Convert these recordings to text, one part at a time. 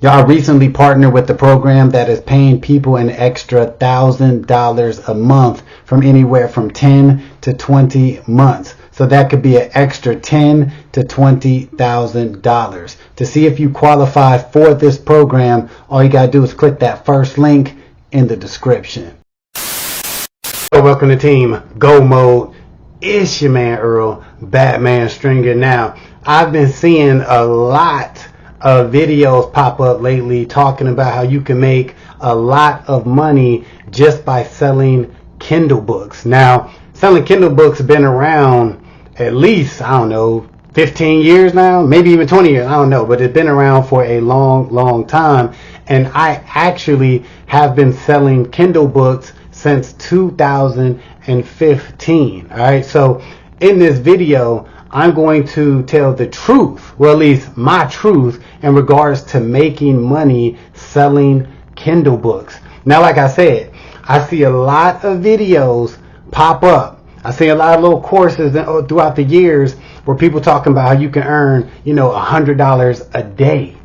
Y'all recently partnered with the program that is paying people an extra $1,000 a month from anywhere from 10 to 20 months. So that could be an extra $10,000 to $20,000. To see if you qualify for this program, all you gotta do is click that first link in the description. So welcome to Team Go Mode. It's your man Earl, Batman Stringer. Now, I've been seeing a lot of videos pop up lately talking about how you can make a lot of money just by selling Kindle books. Now, selling Kindle books have been around at least, 15 years now, maybe even 20 years, I don't know, but it's been around for a long time. And I actually have been selling Kindle books since 2015. All right, so in this video, I'm going to tell the truth, well, at least my truth, in regards to making money selling Kindle books. Now, like I said, I see a lot of videos pop up. I see a lot of little courses throughout the years where people talking about how you can earn, $100 a day,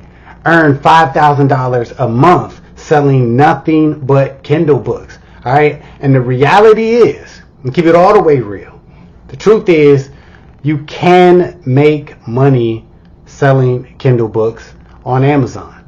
earn $5,000 a month selling nothing but Kindle books. All right. And the reality is, and keep it all the way real, the truth is, you can make money selling Kindle books on Amazon.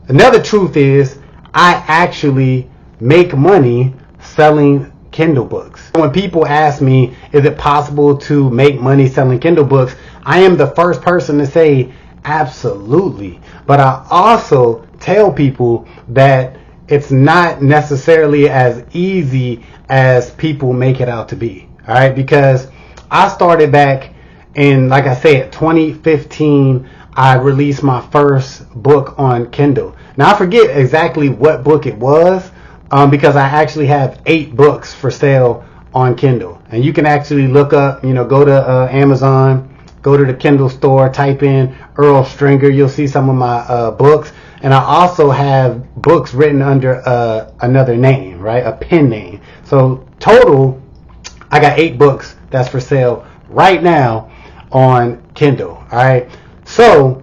Another truth is, I actually make money selling Kindle books. When people ask me, is it possible to make money selling Kindle books? I am the first person to say, absolutely. But I also tell people that it's not necessarily as easy as people make it out to be. All right, because I started back in, like I said, 2015. I released my first book on Kindle. Now I forget exactly what book it was, because I actually have 8 books for sale on Kindle. And you can actually look up, go to Amazon, go to the Kindle store, type in Earl Stringer. You'll see some of my books. And I also have books written under another name, right? A pen name. So total, I got 8 books that's for sale right now on Kindle. All right. So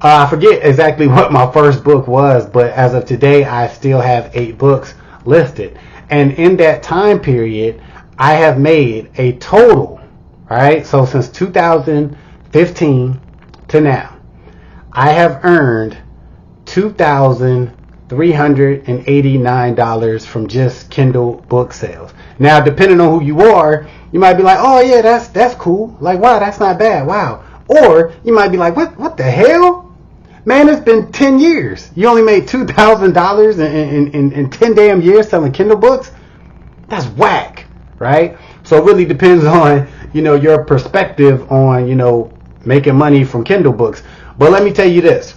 I forget exactly what my first book was, but as of today, I still have 8 books listed. And in that time period, I have made a total, all right? So since 2015 to now, I have earned $2,389 from just Kindle book sales. Now, depending on who you are, you might be like, oh yeah, that's cool. Like, wow, that's not bad. Wow. Or you might be like, what the hell? Man, it's been 10 years. You only made $2,000 in 10 damn years selling Kindle books? That's whack, right? So it really depends on, your perspective on, making money from Kindle books. But let me tell you this.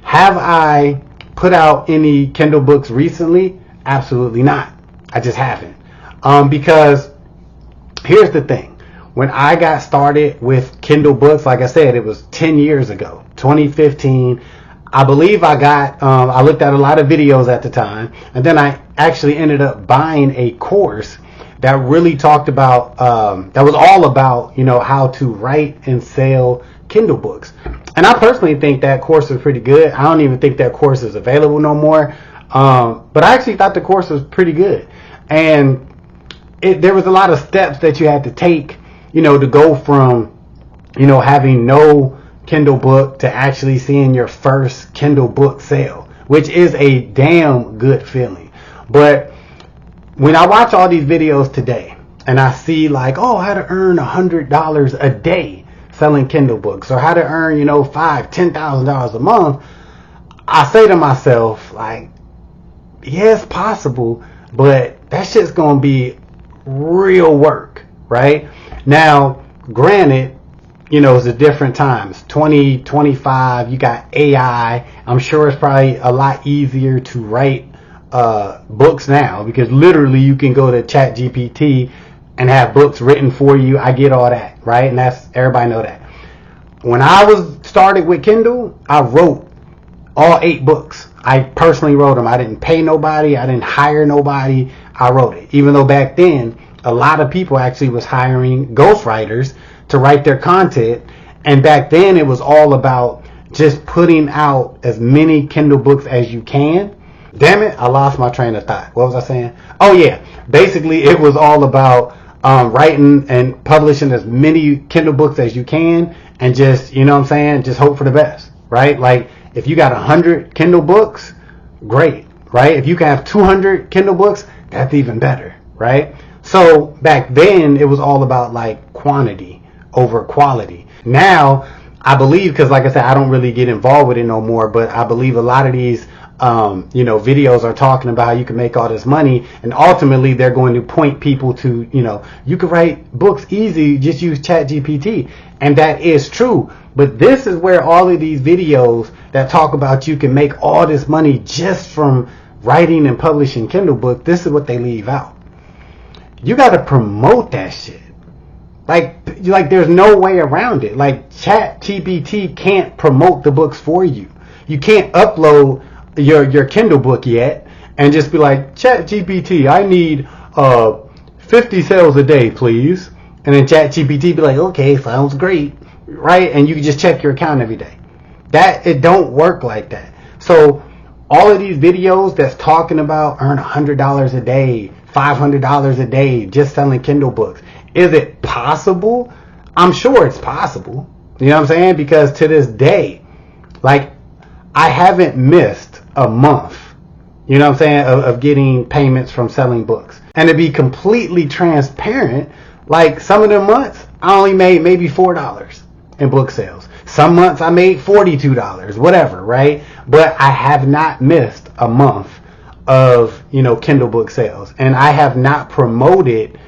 Have I put out any Kindle books recently? Absolutely not. I just haven't. Because here's the thing. When I got started with Kindle books, like I said, it was 10 years ago, 2015. I believe I looked at a lot of videos at the time, and then I actually ended up buying a course that really talked about, that was all about, how to write and sell Kindle books. And I personally think that course was pretty good. I don't even think that course is available no more. But I actually thought the course was pretty good. And there was a lot of steps that you had to take, to go from, having no Kindle book to actually seeing your first Kindle book sale, which is a damn good feeling. But when I watch all these videos today and I see like, oh, how to earn $100 a day selling Kindle books, or how to earn, $5,000-$10,000 a month, I say to myself, like, yeah, it's possible, but that shit's gonna be real work, right? Now, granted, it's a different times. 2025, you got AI. I'm sure it's probably a lot easier to write books now, because literally you can go to ChatGPT and have books written for you. I get all that, right? And that's, everybody know that. When I was started with Kindle, I wrote all 8 books. I personally wrote them. I didn't pay nobody. I didn't hire nobody. I wrote it. Even though back then, a lot of people actually was hiring ghostwriters to write their content. And back then it was all about, just putting out as many Kindle books as you can. Damn it, I lost my train of thought. What was I saying? Oh yeah, basically it was all about writing and publishing as many Kindle books as you can, and just, you know what I'm saying, just hope for the best, right? Like if you got 100 Kindle books, great, right? If you can have 200 Kindle books, that's even better, right? So back then it was all about like quantity over quality. Now I believe, because like I said, I don't really get involved with it no more, but I believe a lot of these videos are talking about how you can make all this money, and ultimately they're going to point people to, you can write books easy, just use ChatGPT. And that is true. But this is where all of these videos that talk about you can make all this money just from writing and publishing Kindle books, this is what they leave out. You got to promote that shit. Like there's no way around it. Like ChatGPT can't promote the books for you. You can't upload your Kindle book yet and just be like, ChatGPT, I need 50 sales a day, please. And then ChatGPT be like, okay, sounds great, right? And you can just check your account every day. It don't work like that. So all of these videos that's talking about earn $100 a day, $500 a day just selling Kindle books, is it possible? I'm sure it's possible. You know what I'm saying? Because to this day, like, I haven't missed a month, you know what I'm saying, of getting payments from selling books. And to be completely transparent, like some of the months I only made maybe $4 in book sales. Some months I made $42, whatever, right? But I have not missed a month of, Kindle book sales. And I have not promoted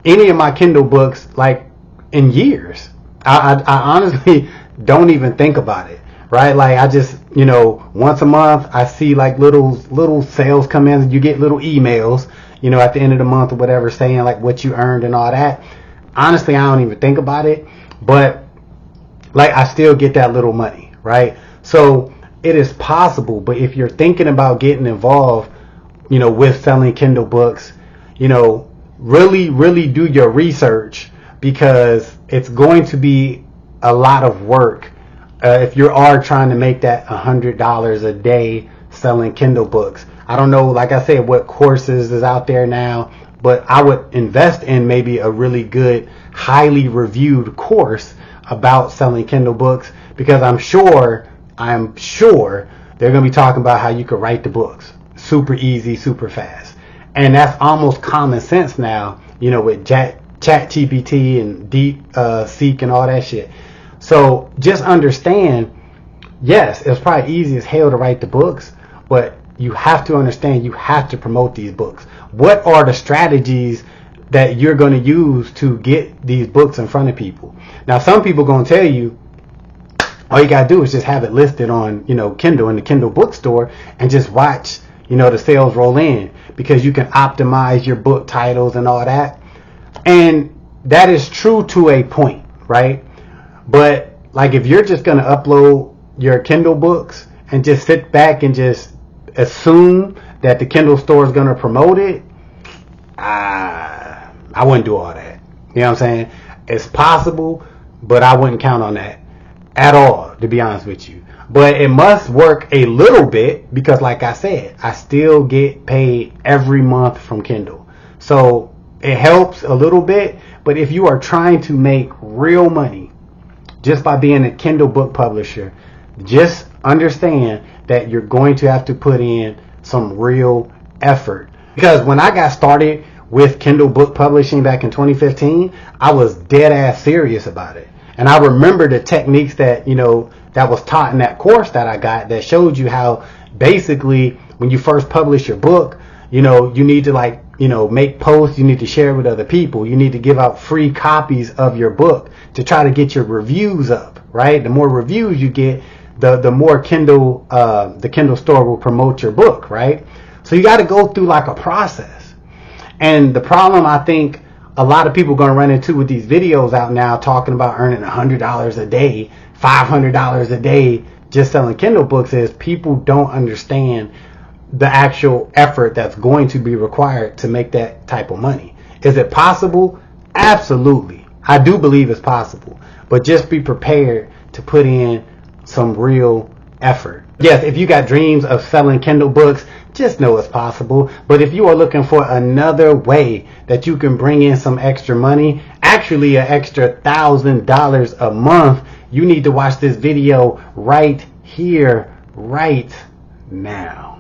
any of my Kindle books like in years. I honestly don't even think about it, right? Like I just, once a month I see like little sales come in, and you get little emails, at the end of the month or whatever, saying like what you earned and all that. Honestly, I don't even think about it, but like I still get that little money, right? So it is possible. But if you're thinking about getting involved, with selling Kindle books, really, really do your research, because it's going to be a lot of work if you are trying to make that $100 a day selling Kindle books. I don't know, like I said, what courses is out there now, but I would invest in maybe a really good, highly reviewed course about selling Kindle books, because I'm sure they're going to be talking about how you could write the books super easy, super fast. And that's almost common sense now, with ChatGPT and DeepSeek and all that shit. So just understand, yes, it's probably easy as hell to write the books, but you have to understand, you have to promote these books. What are the strategies that you're going to use to get these books in front of people? Now, some people are going to tell you, all you got to do is just have it listed on, Kindle in the Kindle bookstore, and just watch, the sales roll in, because you can optimize your book titles and all that. And that is true to a point, right? But like if you're just going to upload your Kindle books and just sit back and just assume that the Kindle store is going to promote it, I wouldn't do all that. You know what I'm saying? It's possible, but I wouldn't count on that at all, to be honest with you. But it must work a little bit, because like I said, I still get paid every month from Kindle. So it helps a little bit. But if you are trying to make real money just by being a Kindle book publisher, just understand that you're going to have to put in some real effort. Because when I got started with Kindle book publishing back in 2015, I was dead ass serious about it. And I remember the techniques that, that was taught in that course that I got, that showed you how basically when you first publish your book, you need to make posts, you need to share with other people, you need to give out free copies of your book to try to get your reviews up, right? The more reviews you get, the more Kindle, the Kindle store will promote your book, right? So you got to go through like a process. And the problem I think a lot of people are going to run into with these videos out now talking about earning $100 a day, $500 a day just selling Kindle books is people don't understand the actual effort that's going to be required to make that type of money. Is it possible? Absolutely. I do believe it's possible. But just be prepared to put in some real effort. Yes, if you got dreams of selling Kindle books, just know it's possible. But if you are looking for another way that you can bring in some extra money, actually an extra $1,000 a month, you need to watch this video right here, right now.